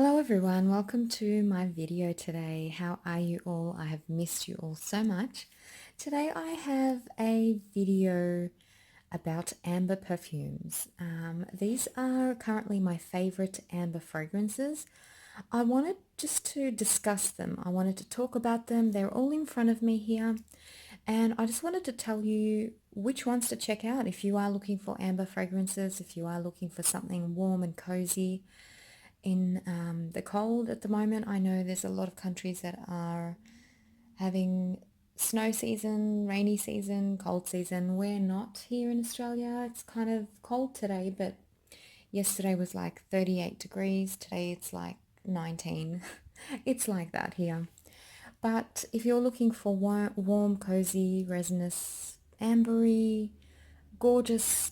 Hello everyone, welcome to my video today. How are you all? I have missed you all so much. Today I have a video about amber perfumes. These are currently my favorite amber fragrances. I wanted just to discuss them. I wanted to talk about them. They're all in front of me here. And I just wanted to tell you which ones to check out if you are looking for amber fragrances, if you are looking for something warm and cozy in the cold at the moment. I know there's a lot of countries that are having snow season, rainy season, cold season. We're not here in Australia. It's kind of cold today, but yesterday was like 38 degrees. Today it's like 19. It's like that here. But if you're looking for warm, cozy, resinous, ambery, gorgeous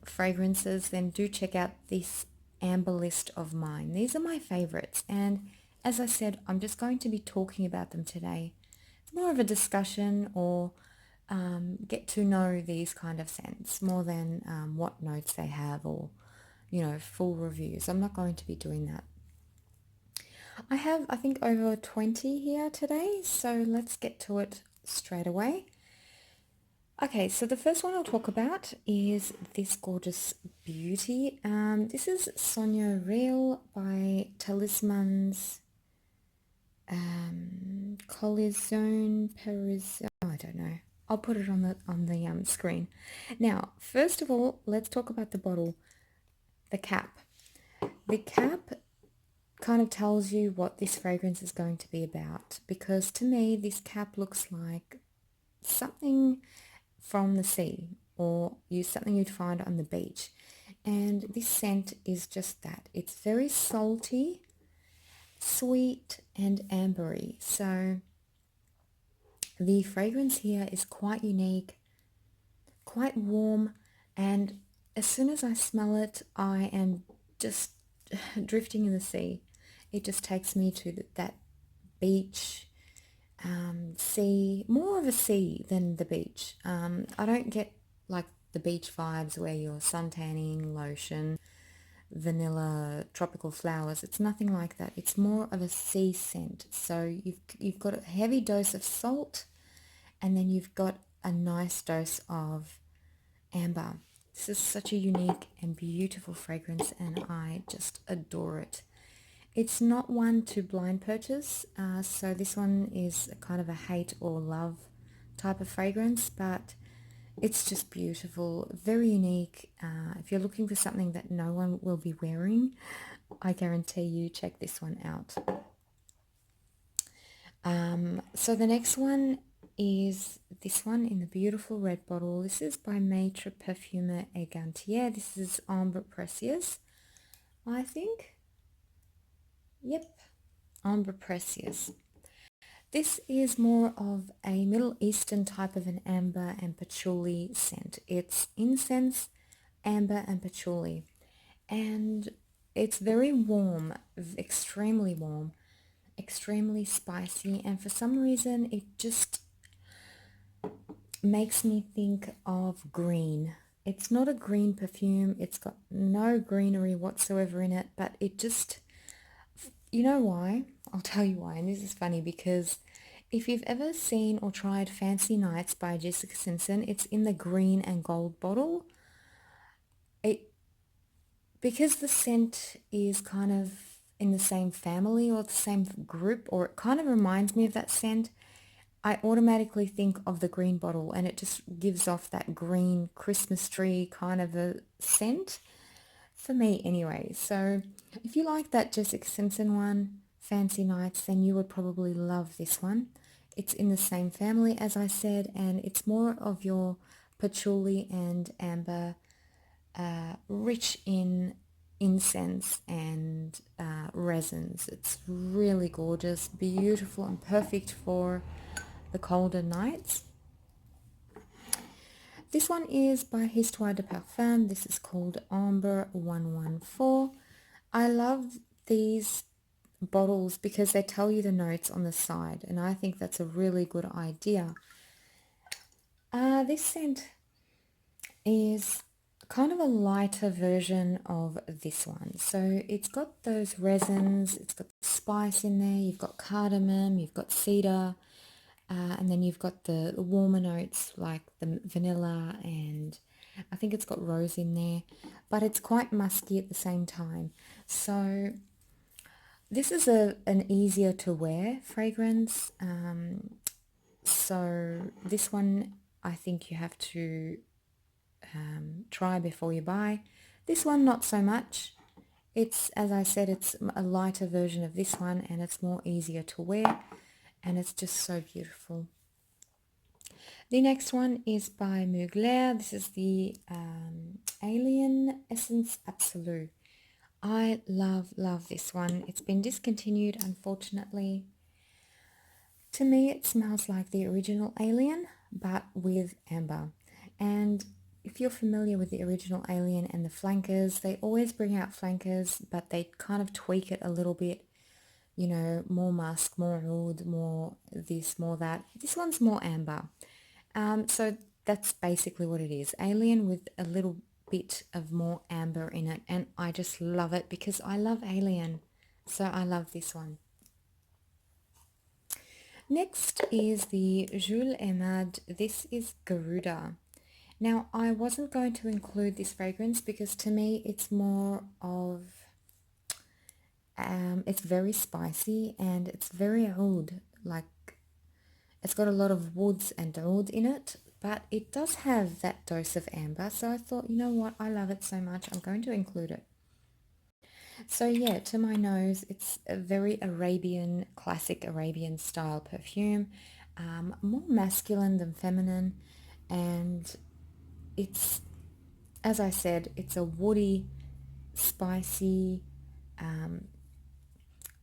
fragrances, then do check out this amber list of mine. These are my favorites, and as I said, I'm just going to be talking about them today. It's more of a discussion or get to know these kind of scents more than what notes they have or full reviews. I'm not going to be doing that. I have, I think, over 20 here today, so let's get to it straight away. Okay, so the first one I'll talk about is this gorgeous beauty. This is Sonia Real by Talisman's Collision Paris. Oh, I don't know. I'll put it on the screen. Now, first of all, let's talk about the bottle, the cap. The cap kind of tells you what this fragrance is going to be about, because to me this cap looks like something from the sea or something you'd find on the beach, and this scent is just that. It's very salty, sweet and ambery. So the fragrance here is quite unique, quite warm, and as soon as I smell it I am just drifting in the sea. It just takes me to that beach, sea, more of a sea than the beach. I don't get like the beach vibes where you're suntanning, lotion, vanilla, tropical flowers. It's nothing like that. It's more of a sea scent. So you've got a heavy dose of salt, and then you've got a nice dose of amber. This is such a unique and beautiful fragrance, and I just adore it. It's not one to blind purchase, so this one is kind of a hate or love type of fragrance, but it's just beautiful, very unique. If you're looking for something that no one will be wearing, I guarantee you check this one out. So the next one is this one in the beautiful red bottle. This is by Maître Perfume et Gantier. This is Ombre Fetish, I think. Yep, Ombre Fetish. This is more of a Middle Eastern type of an amber and patchouli scent. It's incense, amber and patchouli, and it's very warm, extremely warm, extremely spicy, and for some reason it just makes me think of green. It's not a green perfume, it's got no greenery whatsoever in it, but it just, you know why? I'll tell you why, and this is funny because if you've ever seen or tried Fancy Nights by Jessica Simpson, it's in the green and gold bottle. Because the scent is kind of in the same family or the same group, or it kind of reminds me of that scent, I automatically think of the green bottle, and it just gives off that green Christmas tree kind of a scent. For me anyway. So if you like that Jessica Simpson one, Fancy Nights, then you would probably love this one. It's in the same family as I said, and it's more of your patchouli and amber, rich in incense and resins. It's really gorgeous, beautiful and perfect for the colder nights. This one is by Histoire de Parfum. This is called Ombre 114. I love these bottles because they tell you the notes on the side, and I think that's a really good idea. This scent is kind of a lighter version of this one. So it's got those resins, it's got the spice in there, you've got cardamom, you've got cedar, and then you've got the warmer notes like the vanilla, and I think it's got rose in there, but it's quite musky at the same time. So this is an easier to wear fragrance. So this one I think you have to try before you buy. This one not so much. It's, as I said, it's a lighter version of this one and it's more easier to wear and it's just so beautiful. The next one is by Mugler. This is the Alien Essence Absolue. I love this one. It's been discontinued, unfortunately. To me, it smells like the original Alien, but with amber. And if you're familiar with the original Alien and the flankers, they always bring out flankers, but they kind of tweak it a little bit. You know, more musk, more oud, more this, more that. This one's more amber. So that's basically what it is. Alien with a little bit of more amber in it. And I just love it because I love Alien. So I love this one. Next is the Jules Emad. This is Garuda. Now, I wasn't going to include this fragrance because to me it's more of, it's very spicy and it's very oud. Like, it's got a lot of woods and oud in it, but it does have that dose of amber. So I thought, you know what, I love it so much, I'm going to include it. So yeah, to my nose, it's a very Arabian, classic Arabian style perfume, more masculine than feminine, and it's, as I said, it's a woody, spicy,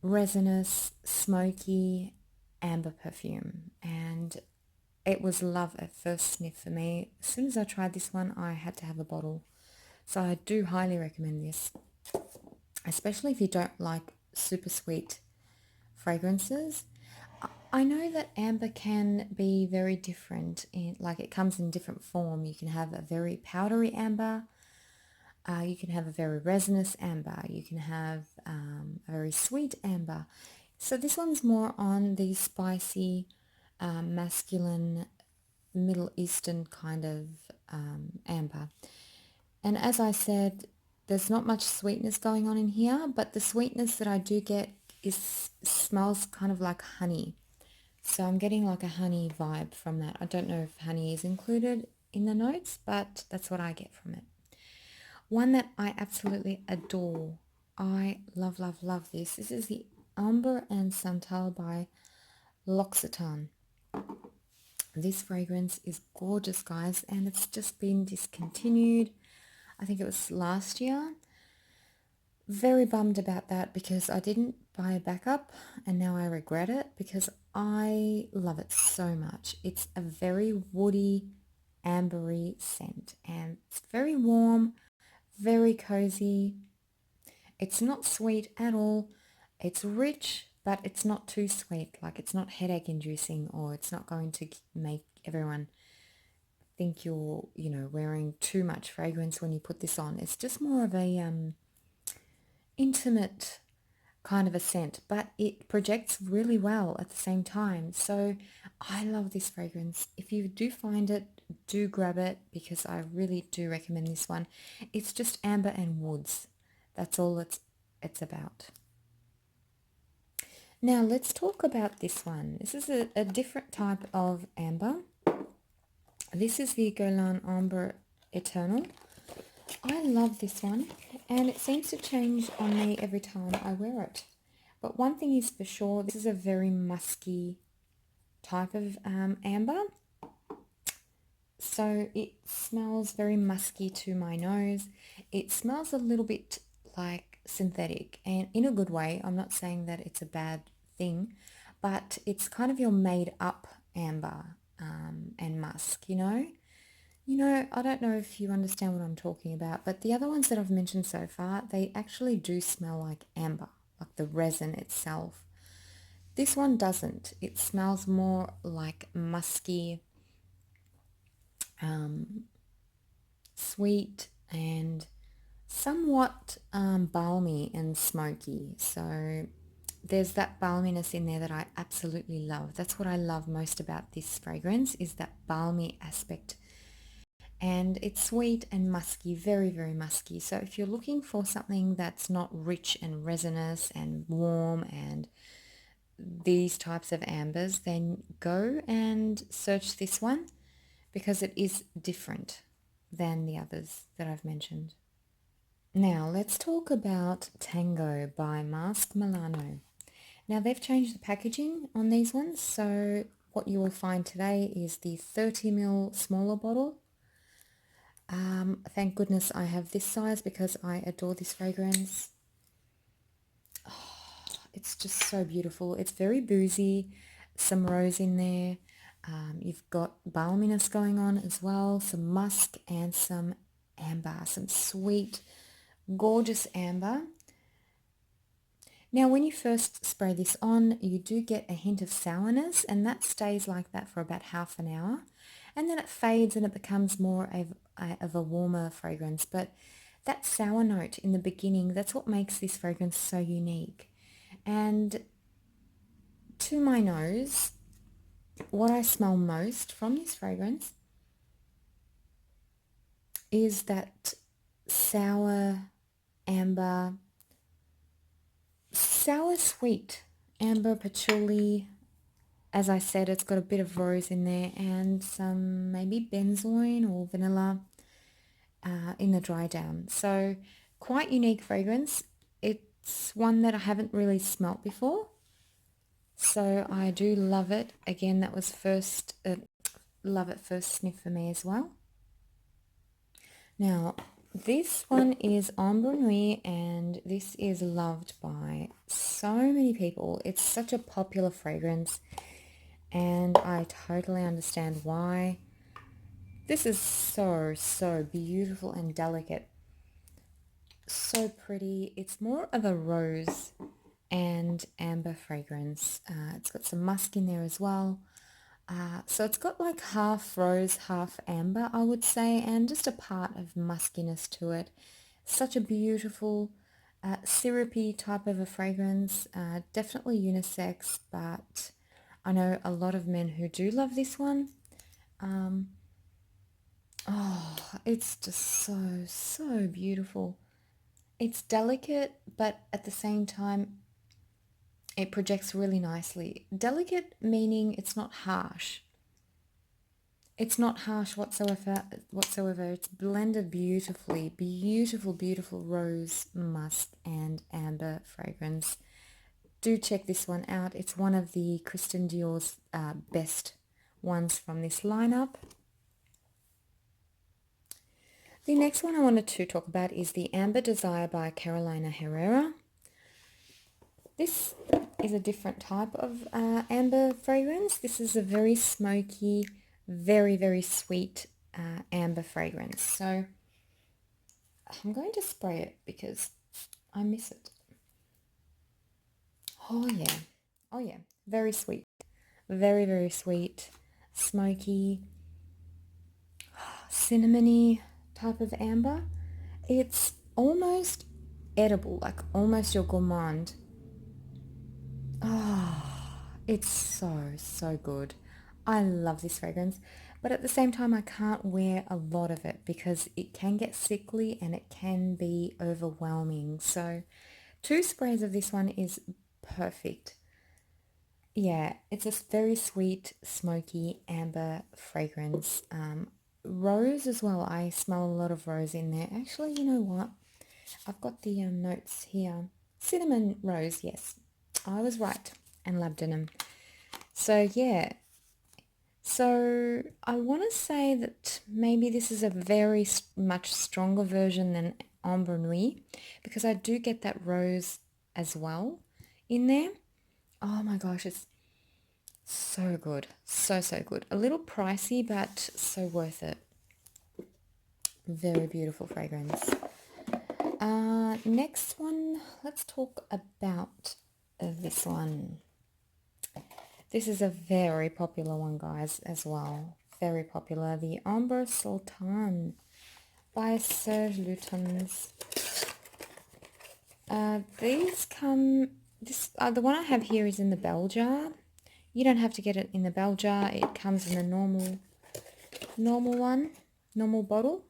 resinous, smoky amber perfume, and it was love at first sniff for me. As soon as I tried this one, I had to have a bottle. So I do highly recommend this, especially if you don't like super sweet fragrances. I know that amber can be very different, like it comes in different form. You can have a very powdery amber, you can have a very resinous amber, you can have a very sweet amber. So this one's more on the spicy, masculine, Middle Eastern kind of amber. And as I said, there's not much sweetness going on in here, but the sweetness that I do get smells kind of like honey. So I'm getting like a honey vibe from that. I don't know if honey is included in the notes, but that's what I get from it. One that I absolutely adore. I love, love, love this. This is the Amber and Santal by L'Occitane. This fragrance is gorgeous, guys, and it's just been discontinued. I think it was last year. Very bummed about that because I didn't buy a backup and now I regret it because I love it so much. It's a very woody, ambery scent and it's very warm, very cozy. It's not sweet at all. It's rich, but it's not too sweet. Like, it's not headache inducing, or it's not going to make everyone think you're, wearing too much fragrance when you put this on. It's just more of a intimate kind of a scent, but it projects really well at the same time. So I love this fragrance. If you do find it, do grab it because I really do recommend this one. It's just amber and woods. That's all it's about. Now let's talk about this one. This is a different type of amber. This is the Guerlain Ambre Eternal. I love this one and it seems to change on me every time I wear it. But one thing is for sure, this is a very musky type of amber. So it smells very musky to my nose. It smells a little bit like synthetic, and in a good way. I'm not saying that it's a bad thing, but it's kind of your made up amber and musk, I don't know if you understand what I'm talking about, but the other ones that I've mentioned so far, they actually do smell like amber, like the resin itself. This one doesn't. It smells more like musky, sweet, and somewhat balmy and smoky. So there's that balminess in there that I absolutely love. That's what I love most about this fragrance, is that balmy aspect. And it's sweet and musky, very, very musky. So if you're looking for something that's not rich and resinous and warm and these types of ambers, then go and search this one because it is different than the others that I've mentioned. Now let's talk about Tango by Mask Milano. Now they've changed the packaging on these ones, so what you will find today is the 30 ml smaller bottle. Thank goodness I have this size because I adore this fragrance. It's just so beautiful. It's very boozy, some rose in there. You've got balminess going on as well, some musk and some amber, some sweet, gorgeous amber. Now, when you first spray this on, you do get a hint of sourness, and that stays like that for about half an hour. And then it fades and it becomes more of a warmer fragrance. But that sour note in the beginning, that's what makes this fragrance so unique. And to my nose, what I smell most from this fragrance is that sour amber, sour sweet amber patchouli. As I said, it's got a bit of rose in there and some maybe benzoin or vanilla in the dry down. So quite unique fragrance. It's one that I haven't really smelt before. So I do love it. Again, that was love at first sniff for me as well. Now, this one is Ombre Nuit, and this is loved by so many people. It's such a popular fragrance, and I totally understand why. This is so, so beautiful and delicate. So pretty. It's more of a rose and amber fragrance. It's got some musk in there as well. So it's got like half rose, half amber, I would say, and just a part of muskiness to it. Such a beautiful, syrupy type of a fragrance. Definitely unisex, but I know a lot of men who do love this one. Oh, it's just so, so beautiful. It's delicate, but at the same time, it projects really nicely. Delicate meaning it's not harsh. It's not harsh whatsoever. It's blended beautifully. Beautiful, beautiful rose, musk, and amber fragrance. Do check this one out. It's one of the Christian Dior's best ones from this lineup. The next one I wanted to talk about is the Amber Desire by Carolina Herrera. This is a different type of amber fragrance. This is a very smoky, very, very sweet amber fragrance. So I'm going to spray it because I miss it. Oh yeah. Oh yeah. Very sweet. Very, very sweet. Smoky, cinnamony type of amber. It's almost edible, like almost your gourmand. Oh, it's so, so good. I love this fragrance, but at the same time, I can't wear a lot of it because it can get sickly and it can be overwhelming. So 2 sprays of this one is perfect. Yeah, it's a very sweet, smoky, amber fragrance. Rose as well. I smell a lot of rose in there. Actually, you know what? I've got the notes here. Cinnamon rose, yes. I was right. And labdanum. So, yeah. So, I want to say that maybe this is a very much stronger version than Ombre Nuit because I do get that rose as well in there. Oh my gosh, it's so good. So, so good. A little pricey, but so worth it. Very beautiful fragrance. Next one, let's talk about this one. This is a very popular one, guys, as well. Very popular. The Ombre Sultan by Sir Luton's. These come, the one I have here is in the bell jar. You don't have to get it in the bell jar. It comes in the normal bottle.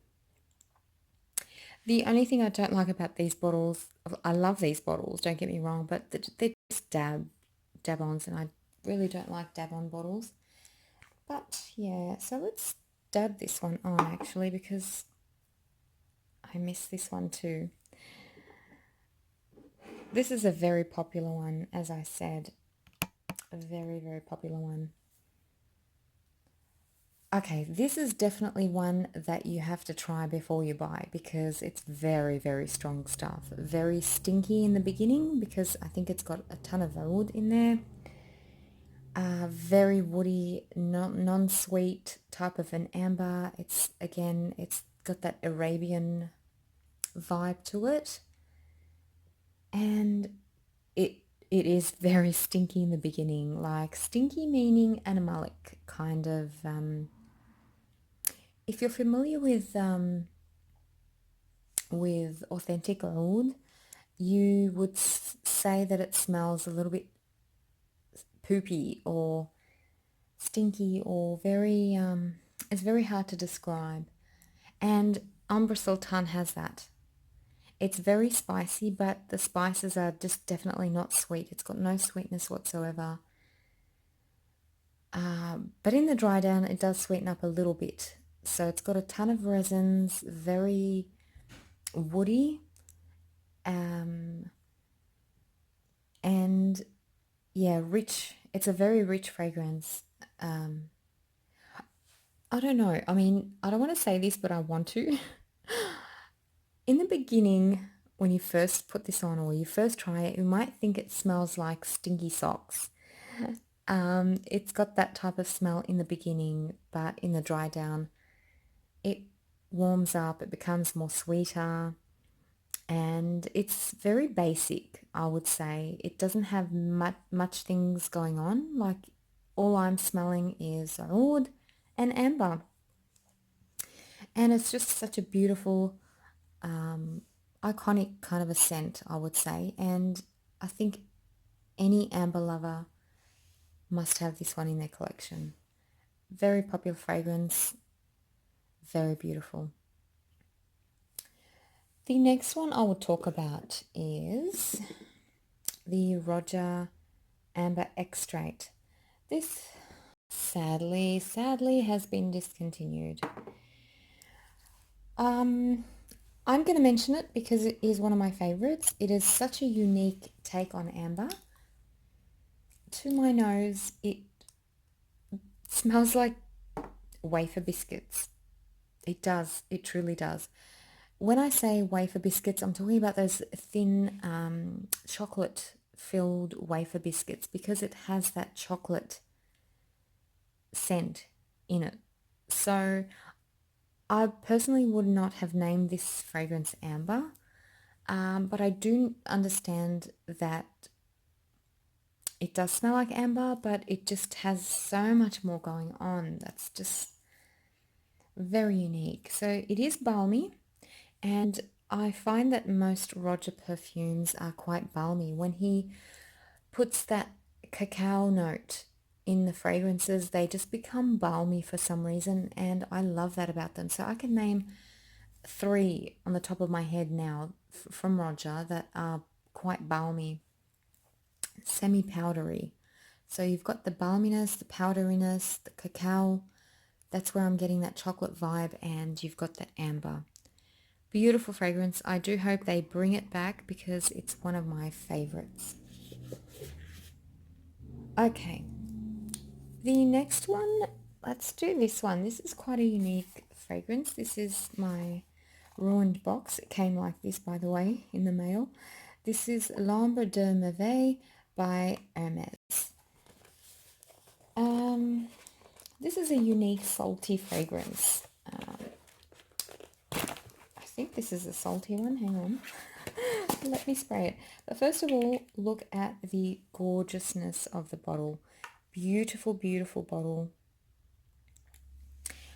The only thing I don't like about these bottles, I love these bottles, don't get me wrong, but they're just dab-ons, and I really don't like dab-on bottles. But yeah, so let's dab this one on actually, because I miss this one too. This is a very popular one, as I said. A very, very popular one. Okay, this is definitely one that you have to try before you buy, because it's very, very strong stuff. Very stinky in the beginning because I think it's got a ton of wood in there. Very woody, non-sweet type of an amber. It's got that Arabian vibe to it. And it is very stinky in the beginning, like stinky meaning animalic kind of. If you're familiar with authentic oud, you would say that it smells a little bit poopy or stinky or very it's very hard to describe. And Ombre Sultan has that. It's very spicy, but the spices are just definitely not sweet. It's got no sweetness whatsoever. But in the dry down, it does sweeten up a little bit. So it's got a ton of resins, very woody, and yeah, rich. It's a very rich fragrance. I don't know. I mean, I don't want to say this, but I want to. In the beginning, when you first put this on or you first try it, you might think it smells like stinky socks. It's got that type of smell in the beginning, but in the dry down, it warms up, it becomes more sweeter, and it's very basic, I would say. It doesn't have much things going on. Like, all I'm smelling is oud and amber. And it's just such a beautiful, iconic kind of a scent, I would say. And I think any amber lover must have this one in their collection. Very popular fragrance, very beautiful. The next one I will talk about is the Roger Amber Extract. This sadly has been discontinued. I'm going to mention it because it is one of my favorites. It is such a unique take on amber. To my nose, it smells like wafer biscuits. It does. It truly does. When I say wafer biscuits, I'm talking about those thin chocolate-filled wafer biscuits, because it has that chocolate scent in it. So I personally would not have named this fragrance amber, but I do understand that it does smell like amber, but it just has so much more going on. That's just very unique. So it is balmy, and I find that most Roger perfumes are quite balmy. When he puts that cacao note in the fragrances, they just become balmy for some reason, and I love that about them. So I can name 3 on the top of my head now from Roger that are quite balmy, semi-powdery. So you've got the balminess, the powderiness, the cacao. That's where I'm getting that chocolate vibe, and you've got that amber. Beautiful fragrance. I do hope they bring it back because it's one of my favorites. Okay, the next one, let's do this one. This is quite a unique fragrance. This is my ruined box. It came like this, by the way, in the mail. This is L'Ombre de Merveille by Hermes. This is a unique salty fragrance. I think this is a salty one. Hang on. Let me spray it. But first of all, look at the gorgeousness of the bottle. Beautiful, beautiful bottle.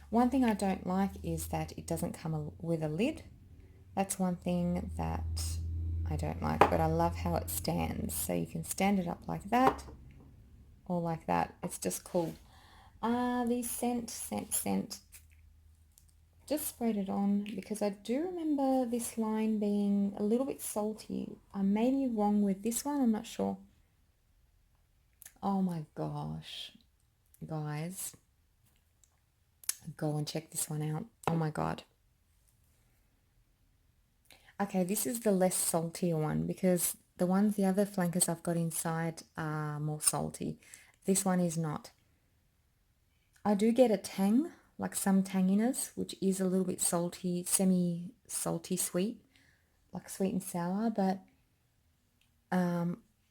One thing I don't like is that it doesn't come with a lid. That's one thing that I don't like, but I love how it stands. So you can stand it up like that or like that. It's just cool. The scent. Just sprayed it on because I do remember this line being a little bit salty. I may be wrong with this one, I'm not sure. Oh my gosh, guys, go and check this one out. Oh my god. Okay, this is the less saltier one because the other flankers I've got inside are more salty. This one is not. I do get a tang, like some tanginess, which is a little bit salty, semi-salty sweet, like sweet and sour, but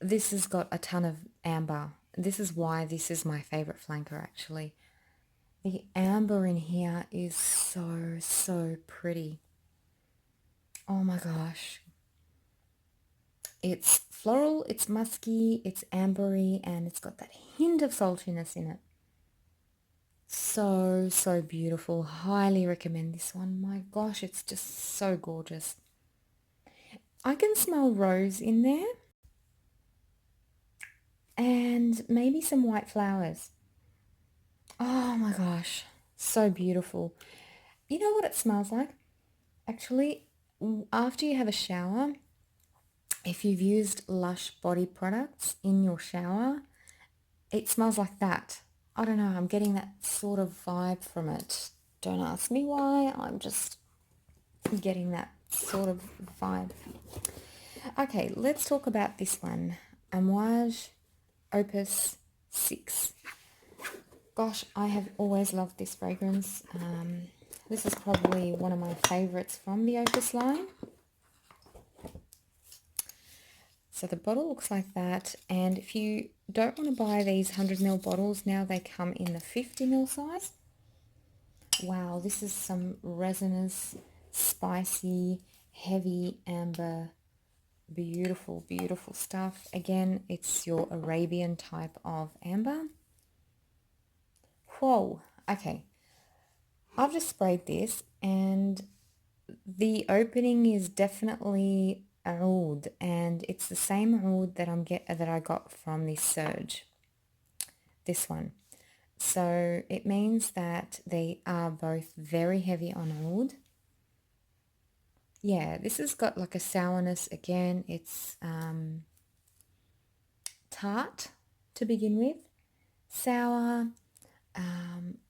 this has got a ton of amber. This is why this is my favorite flanker actually. The amber in here is so, so pretty. Oh my gosh. It's floral, it's musky, it's ambery, and it's got that hint of saltiness in it. So, so beautiful. Highly recommend this one. My gosh, it's just so gorgeous. I can smell rose in there and maybe some white flowers. Oh my gosh, so beautiful. You know what it smells like? Actually, after you have a shower, if you've used Lush body products in your shower, it smells like that. I don't know, I'm getting that sort of vibe from it. Don't ask me why, I'm just getting that sort of vibe. Okay, let's talk about this one. Amouage Opus 6. Gosh, I have always loved this fragrance. This is probably one of my favorites from the Opus line. So the bottle looks like that, and if you don't want to buy these 100ml bottles, now they come in the 50ml size. Wow, this is some resinous, spicy, heavy amber, beautiful, beautiful stuff. Again, it's your Arabian type of amber. Whoa, okay. I've just sprayed this and the opening is definitely oud, and it's the same oud that I got from this Surge, this one. So it means that they are both very heavy on oud. Yeah, this has got like a sourness again. It's tart to begin with, sour,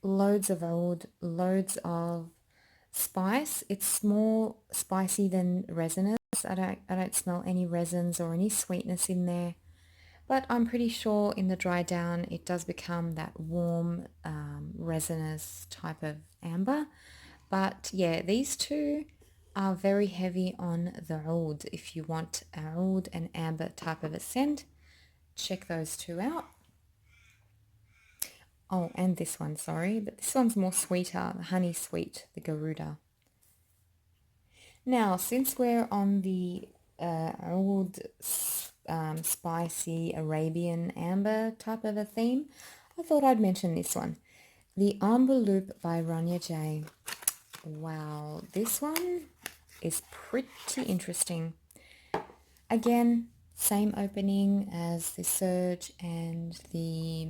loads of oud, loads of spice. It's more spicy than resinous. I don't smell any resins or any sweetness in there, but I'm pretty sure in the dry down it does become that warm resinous type of amber. But yeah, these two are very heavy on the oud. If you want a oud and amber type of a scent, check those two out. Oh, and this one, sorry, but this one's more sweeter, the honey sweet, the Garuda. Now, since we're on the old spicy Arabian amber type of a theme, I thought I'd mention this one. The Ombre Loop by Rania Chain. Wow, this one is pretty interesting. Again, same opening as the Surge and the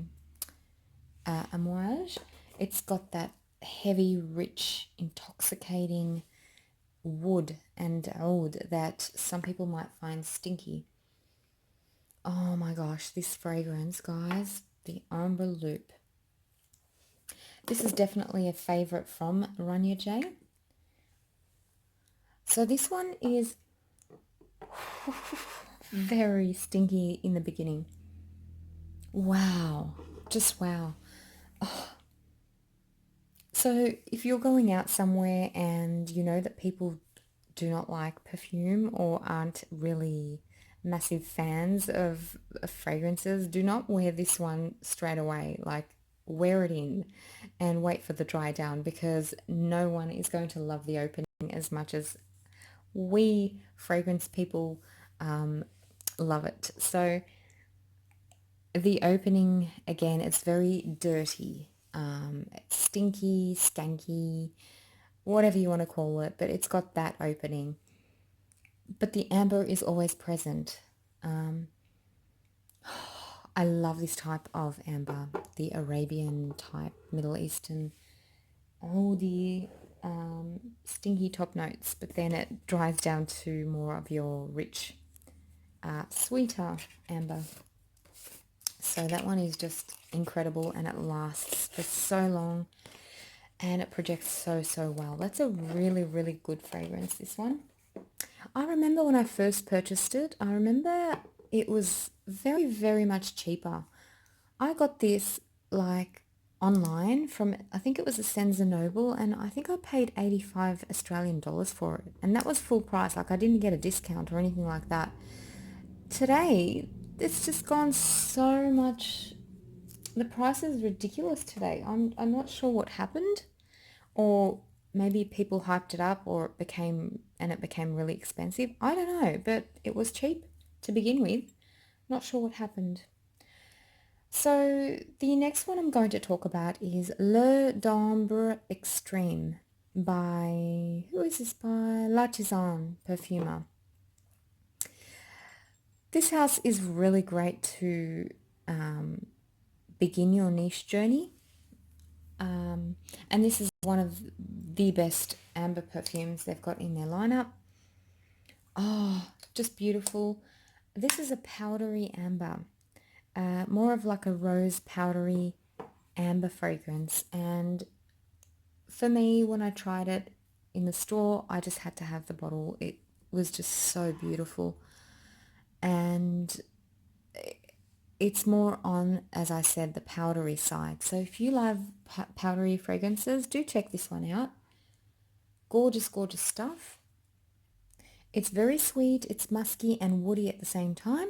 Amouage. It's got that heavy, rich, intoxicating wood and oud that some people might find stinky. Oh my gosh, this fragrance, guys, the Ombre Loop. This is definitely a favorite from Rania Chain. So this one is very stinky in the beginning. Wow, just wow. Oh. So if you're going out somewhere and you know that people do not like perfume or aren't really massive fans of fragrances, do not wear this one straight away. Like, wear it in and wait for the dry down, because no one is going to love the opening as much as we fragrance people love it. So the opening, again, it's very dirty. stinky, skanky, whatever you want to call it, but it's got that opening. But the amber is always present. I love this type of amber, the Arabian type, Middle Eastern, all the stinky top notes, but then it dries down to more of your rich, sweeter amber. So that one is just incredible, and it lasts for so long, and it projects so well. That's a really good fragrance, this one. I remember when I first purchased it, I remember it was very much cheaper. I got this like online from, I think it was a Senza Noble, and I think I paid 85 Australian dollars for it. And that was full price. Like, I didn't get a discount or anything like that. Today, it's just gone so much. The price is ridiculous today. I'm not sure what happened, or maybe people hyped it up, or it became really expensive. I don't know, but it was cheap to begin with. Not sure what happened. So the next one I'm going to talk about is Le d'Ombre Extreme by, who is this by? L'artisan Perfumer. This house is really great to begin your niche journey. And this is one of the best amber perfumes they've got in their lineup. Oh, just beautiful. This is a powdery amber, more of like a rose powdery amber fragrance. And for me, when I tried it in the store, I just had to have the bottle. It was just so beautiful. And it's more on, as I said, the powdery side. So if you love powdery fragrances, do check this one out. Gorgeous stuff. It's very sweet, it's musky and woody at the same time.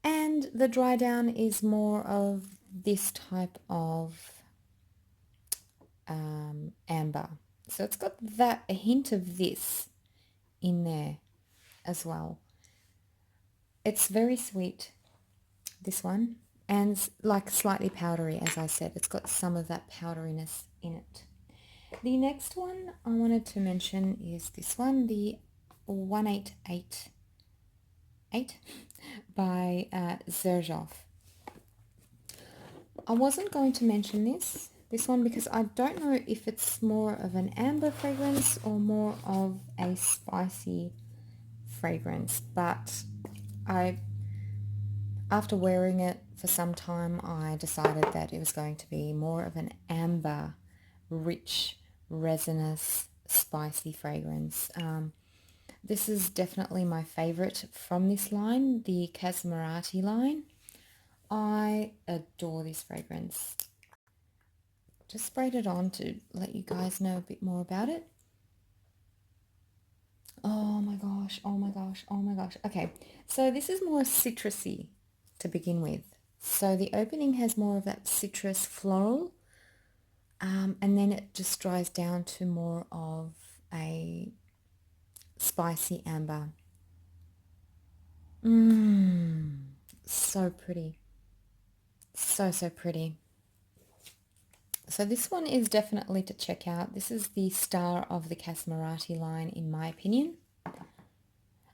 And the dry down is more of this type of amber. So it's got a hint of this in there as well. It's very sweet, this one, and like slightly powdery, as I said. It's got some of that powderiness in it. The next one I wanted to mention is this one, the 1888 by Xerjoff. I wasn't going to mention this one because I don't know if it's more of an amber fragrance or more of a spicy fragrance, but after wearing it for some time, I decided that it was going to be more of an amber, rich, resinous, spicy fragrance. This is definitely my favorite from this line, the Casimirati line. I adore this fragrance. Just sprayed it on to let you guys know a bit more about it. Oh my gosh. Okay, so this is more citrusy to begin with. So the opening has more of that citrus floral, and then it just dries down to more of a spicy amber. So pretty. So pretty. So this one is definitely to check out. This is the star of the Casimirati line, in my opinion.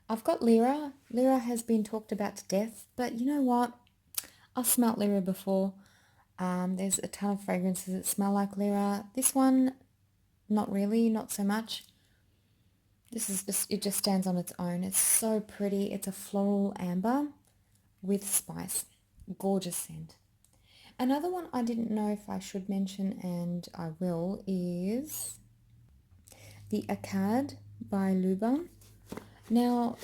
I've got Lyra. Lyra has been talked about to death, but you know what? I've smelt Lyra before. There's a ton of fragrances that smell like Lyra. This one, not really, not so much. This is just, it just stands on its own. It's so pretty. It's a floral amber with spice. Gorgeous scent. Another one I didn't know if I should mention, and I will, is the Akkad by Luba. Now,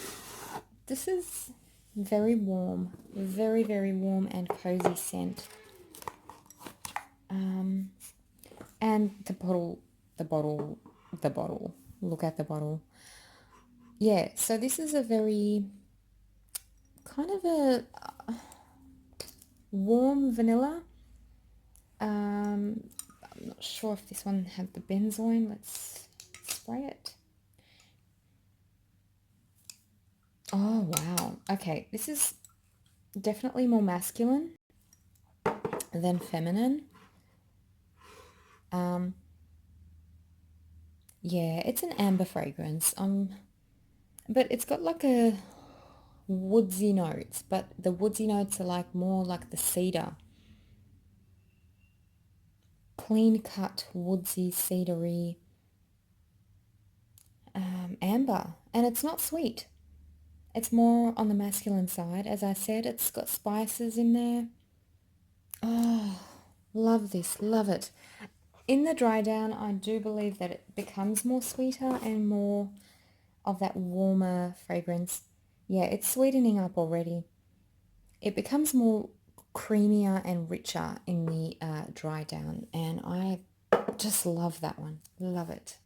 this is very warm, very warm and cozy scent. And the bottle, look at the bottle. Yeah, so this is a very kind of a warm vanilla. I'm not sure if this one had the benzoin. Let's spray it. Oh, wow. Okay, this is definitely more masculine than feminine. Yeah, it's an amber fragrance. But it's got like a woodsy notes, but the woodsy notes are like more like the cedar. Clean cut, woodsy, cedary amber. And it's not sweet. It's more on the masculine side. As I said, it's got spices in there. Oh, love this, love it. In the dry down, I do believe that it becomes more sweeter and more of that warmer fragrance. Yeah, it's sweetening up already. It becomes more creamier and richer in the dry down, and I just love that one. Love it.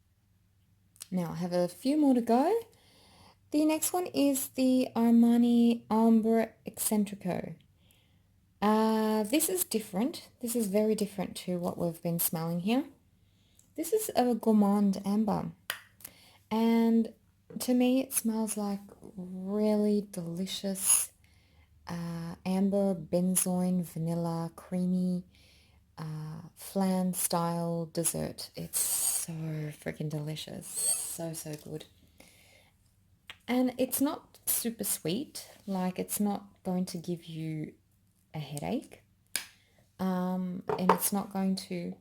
Now I have a few more to go. The next one is the Armani Ombre Eccentrico. This is different. This is very different to what we've been smelling here. This is a gourmand amber, and to me it smells like really delicious amber, benzoin, vanilla, creamy, flan style dessert. It's so freaking delicious. So, so good. And it's not super sweet. Like, it's not going to give you a headache. And it's not going to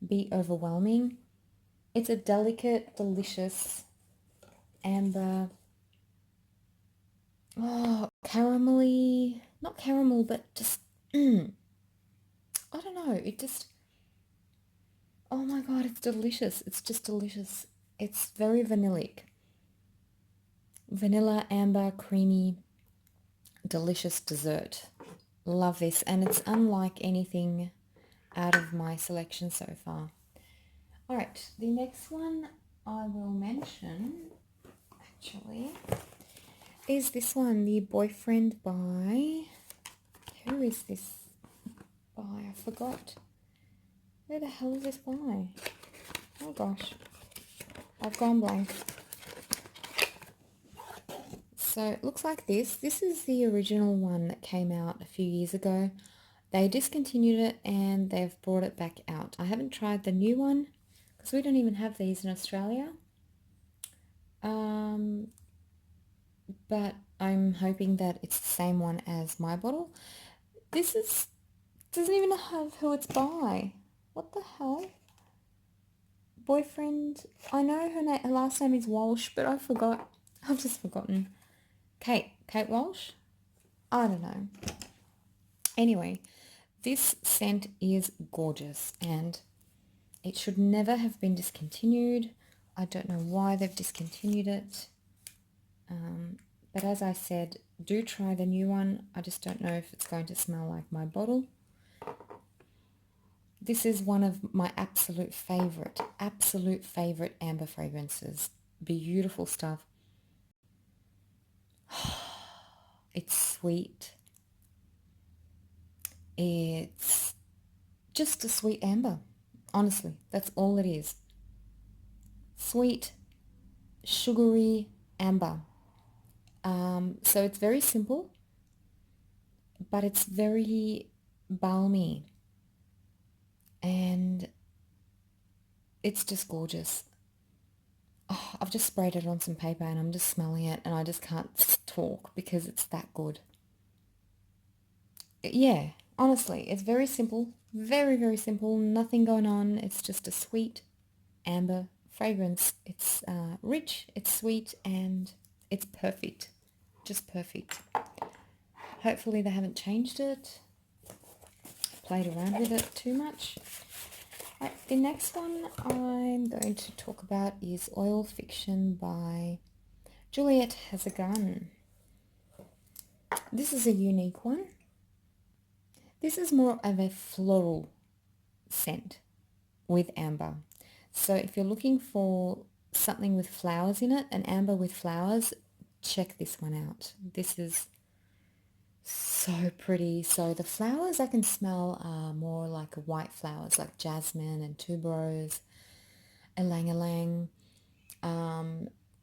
be overwhelming. It's a delicate, delicious amber. Oh, caramelly. Not caramel, but just, I don't know. It just, oh my God, it's delicious. It's just delicious. It's very vanillic. Vanilla, amber, creamy, delicious dessert. Love this. And it's unlike anything out of my selection so far. All right, the next one I will mention, actually, is this one, The Boyfriend by... Who is this by? I forgot. Who the hell is this by? Oh gosh, I've gone blank. So it looks like this. This is the original one that came out a few years ago. They discontinued it and they've brought it back out. I haven't tried the new one because we don't even have these in Australia. But I'm hoping that it's the same one as my bottle. This doesn't even have who it's by. What the hell? Boyfriend. I know her last name is Walsh, but I forgot. I've just forgotten. Kate Walsh? I don't know. Anyway, this scent is gorgeous and it should never have been discontinued. I don't know why they've discontinued it. But as I said, do try the new one. I just don't know if it's going to smell like my bottle. This is one of my absolute favorite amber fragrances. Beautiful stuff. It's sweet. It's just a sweet amber. Honestly, that's all it is. Sweet, sugary amber. So it's very simple, but it's very balmy. And it's just gorgeous. Oh, I've just sprayed it on some paper and I'm just smelling it and I just can't talk because it's that good. Yeah, honestly, it's very simple. Very, very simple. Nothing going on. It's just a sweet amber fragrance. It's rich, it's sweet, and it's perfect. Just perfect. Hopefully they haven't changed it, played around with it too much. Right, the next one I'm going to talk about is Oil Fiction by Juliet Has a Gun. This is a unique one. This is more of a floral scent with amber. So if you're looking for something with flowers in it, an amber with flowers, check this one out. This is so pretty. So the flowers I can smell are more like white flowers, like jasmine and tuberose, ylang ylang,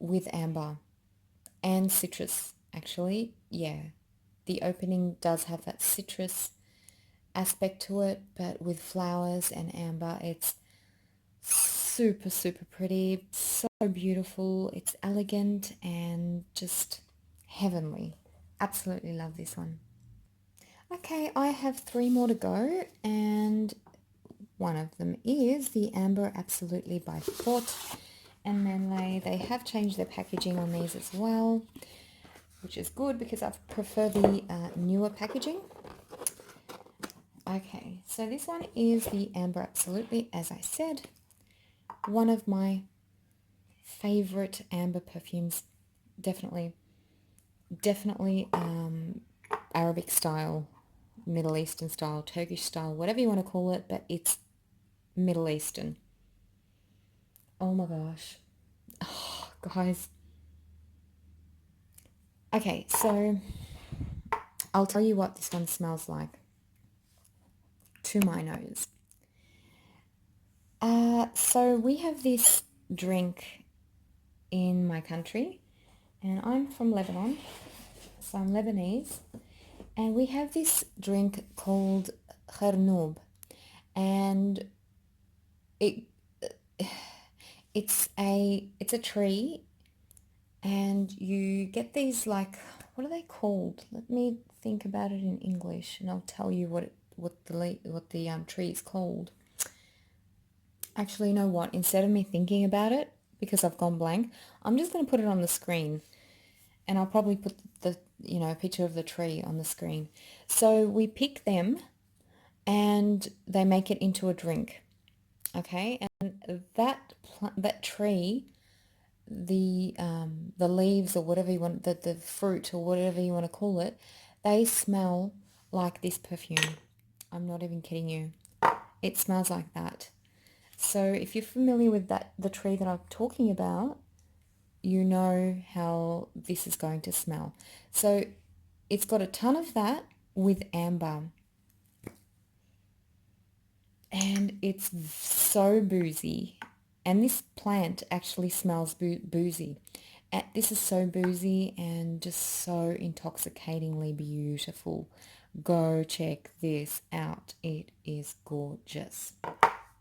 with amber and citrus, actually. Yeah, the opening does have that citrus aspect to it, but with flowers and amber. It's super, super pretty, so beautiful. It's elegant and just heavenly. Absolutely love this one. Okay, I have 3 more to go, and one of them is the Amber Absolutely by Fort and Manley. They have changed their packaging on these as well, which is good because I prefer the newer packaging. Okay, so this one is the Amber Absolutely, as I said, one of my favorite amber perfumes. Definitely Arabic style, Middle Eastern style, Turkish style, whatever you want to call it, but it's Middle Eastern. Oh my gosh. Oh, guys. Okay, so I'll tell you what this one smells like to my nose. So we have this drink in my country, and I'm from Lebanon, so I'm Lebanese, and we have this drink called kharnoub, and it it's a tree, and you get these, like, what are they called? Let me think about it in English, and I'll tell you what the tree is called. Actually, you know what? Instead of me thinking about it, because I've gone blank, I'm just going to put it on the screen, and I'll probably put the picture of the tree on the screen. So we pick them, and they make it into a drink. Okay, and that tree, the leaves, or whatever you want, the fruit, or whatever you want to call it, they smell like this perfume. I'm not even kidding you. It smells like that. So if you're familiar with the tree that I'm talking about, you know how this is going to smell. So it's got a ton of that with amber, and it's so boozy. And this plant actually smells boozy. This is so boozy and just so intoxicatingly beautiful. Go check this out. It is gorgeous.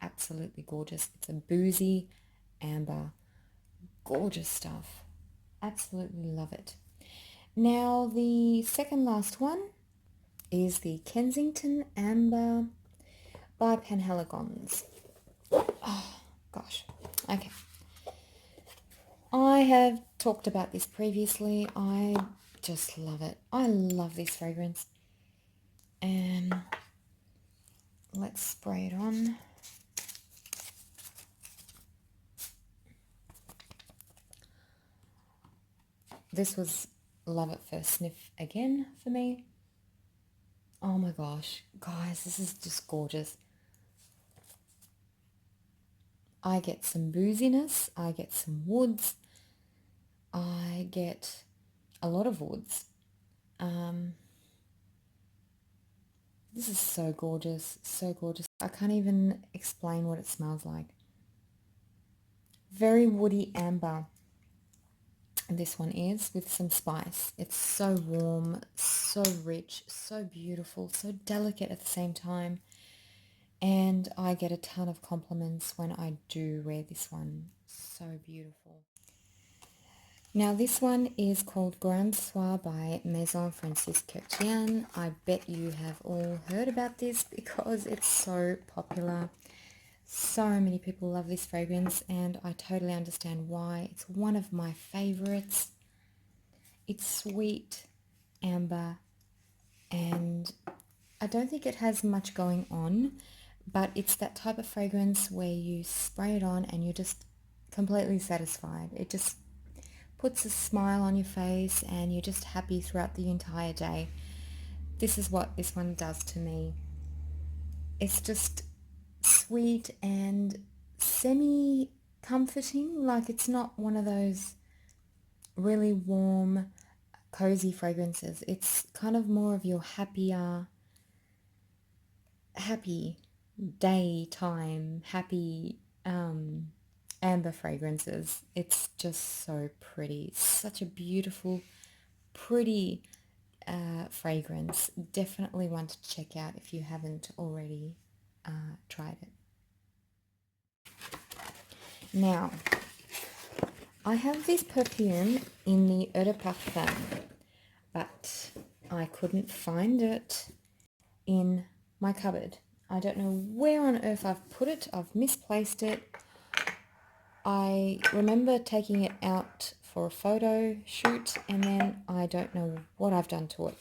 Absolutely gorgeous. It's a boozy amber. Gorgeous stuff. Absolutely love it. Now, the second last one is the Kensington Amber by Penhaligon's. Oh, gosh. Okay. I have talked about this previously. I just love it. I love this fragrance. And let's spray it on. This was love at first sniff again for me. Oh my gosh. Guys, this is just gorgeous. I get some booziness. I get some woods. I get a lot of woods. This is so gorgeous, so gorgeous. I can't even explain what it smells like. Very woody amber. This one is, with some spice. It's so warm, so rich, so beautiful, so delicate at the same time. And I get a ton of compliments when I do wear this one. So beautiful. Now this one is called Grand Soir by Maison Francis Chrétien. I bet you have all heard about this because it's so popular. So many people love this fragrance, and I totally understand why. It's one of my favorites. It's sweet, amber, and I don't think it has much going on, but it's that type of fragrance where you spray it on and you're just completely satisfied. It just puts a smile on your face and you're just happy throughout the entire day. This is what this one does to me. It's just sweet and semi-comforting. Like, it's not one of those really warm, cozy fragrances. It's kind of more of your happy daytime, happy amber fragrances. It's just so pretty. Such a beautiful, pretty fragrance. Definitely one to check out if you haven't already tried it. Now, I have this perfume in the Eau de Parfum, but I couldn't find it in my cupboard. I don't know where on earth I've put it. I've misplaced it. I remember taking it out for a photo shoot, and then I don't know what I've done to it.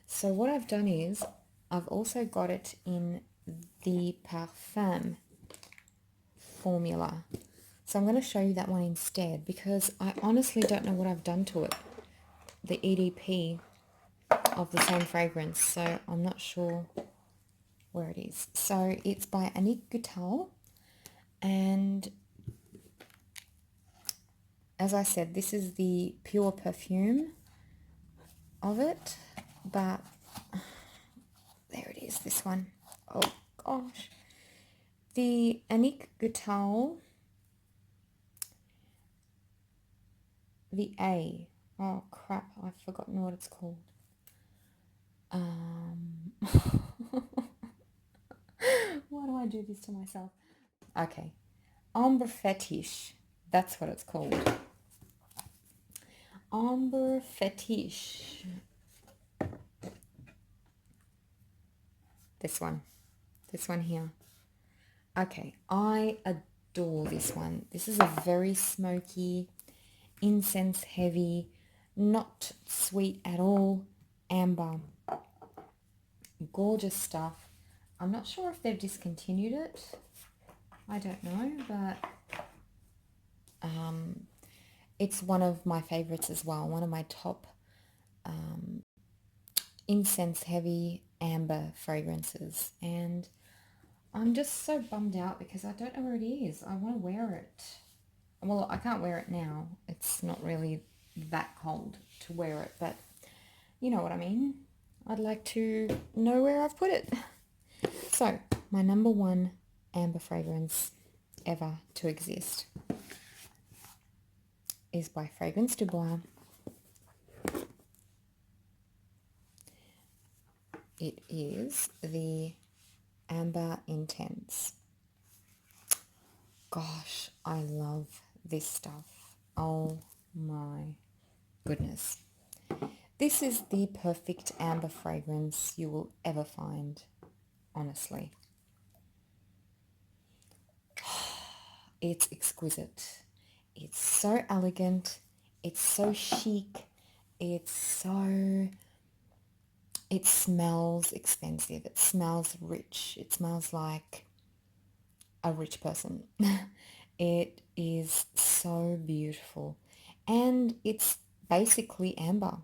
So what I've done is I've also got it in the Perfume formula. So I'm going to show you that one instead, because I honestly don't know what I've done to it, the EDP of the same fragrance, so I'm not sure where it is. So it's by Annick Goutal, and as I said, this is the pure perfume of it, but there it is, this one. Oh gosh. The Annick Goutal, the A. Oh crap, I've forgotten what it's called. Why do I do this to myself? Okay. Ombre Fetish. That's what it's called. Ombre Fetish. This one. This one here. Okay. I adore this one. This is a very smoky, incense heavy, not sweet at all, amber. Gorgeous stuff. I'm not sure if they've discontinued it. I don't know, but it's one of my favorites as well. One of my top incense heavy amber fragrances, and I'm just so bummed out because I don't know where it is. I want to wear it. Well, I can't wear it now. It's not really that cold to wear it, but you know what I mean. I'd like to know where I've put it. So, my number one amber fragrance ever to exist is by Fragrance du Bois. It is the Amber Intense. Gosh, I love this stuff. Oh my goodness. This is the perfect amber fragrance you will ever find, honestly. It's exquisite. It's so elegant. It's so chic. It smells expensive. It smells rich. It smells like a rich person. It is so beautiful. And it's basically amber.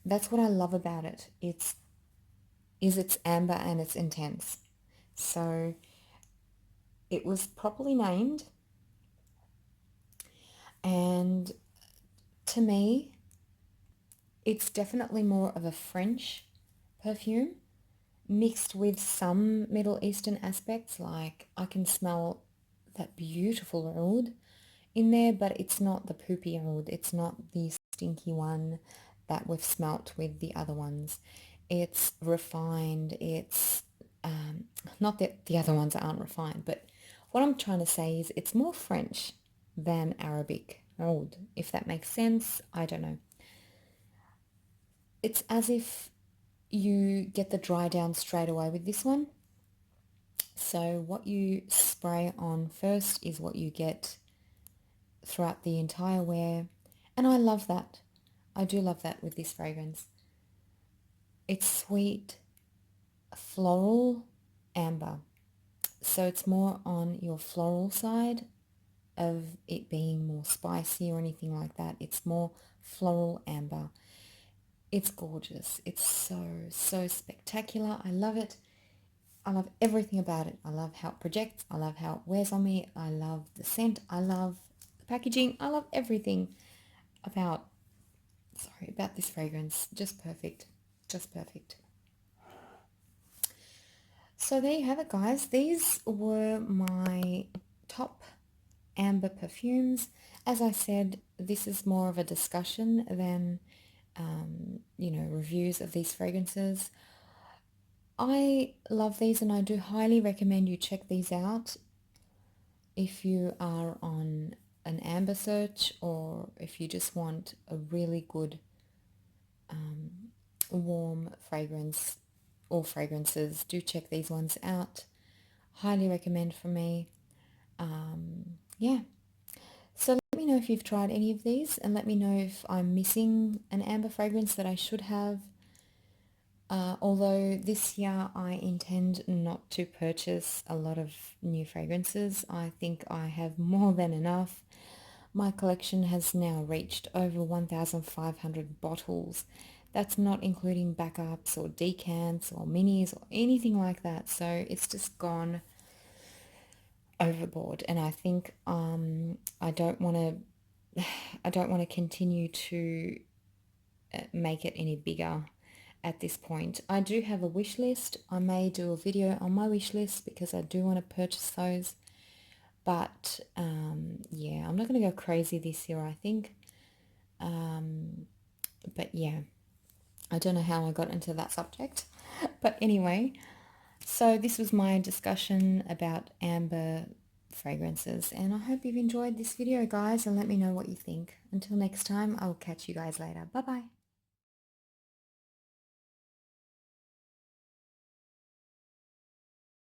That's what I love about it. It's amber and it's intense. So it was properly named, and to me it's definitely more of a French perfume mixed with some Middle Eastern aspects. Like I can smell that beautiful oud in there, but it's not the poopy oud. It's not the stinky one that we've smelt with the other ones. It's refined. It's not that the other ones aren't refined, but what I'm trying to say is it's more French than Arabic oud, if that makes sense. I don't know. It's as if you get the dry down straight away with this one. So what you spray on first is what you get throughout the entire wear. And I love that. I do love that with this fragrance. It's sweet, floral, amber. So it's more on your floral side of it being more spicy or anything like that. It's more floral amber. It's gorgeous. It's so spectacular. I love it. I love everything about it. I love how it projects. I love how it wears on me. I love the scent. I love the packaging. I love everything about this fragrance. Just perfect. Just perfect. So there you have it, guys. These were my top amber perfumes. As I said, this is more of a discussion than reviews of these fragrances. I love these and I do highly recommend you check these out if you are on an amber search or if you just want a really good warm fragrance. All fragrances, do check these ones out. Highly recommend from me. Yeah. So let me know if you've tried any of these and let me know if I'm missing an amber fragrance that I should have. Although this year I intend not to purchase a lot of new fragrances. I think I have more than enough. My collection has now reached over 1,500 bottles. That's not including backups or decants or minis or anything like that. So it's just gone overboard, and I think I don't want to I don't want to continue to make it any bigger at this point. I do have a wish list. I may do a video on my wish list because I do want to purchase those. But yeah, I'm not going to go crazy this year, I think. But yeah, I don't know how I got into that subject. But anyway, so this was my discussion about amber fragrances, and I hope you've enjoyed this video, guys, and let me know what you think. Until next time, I will catch you guys later. Bye bye.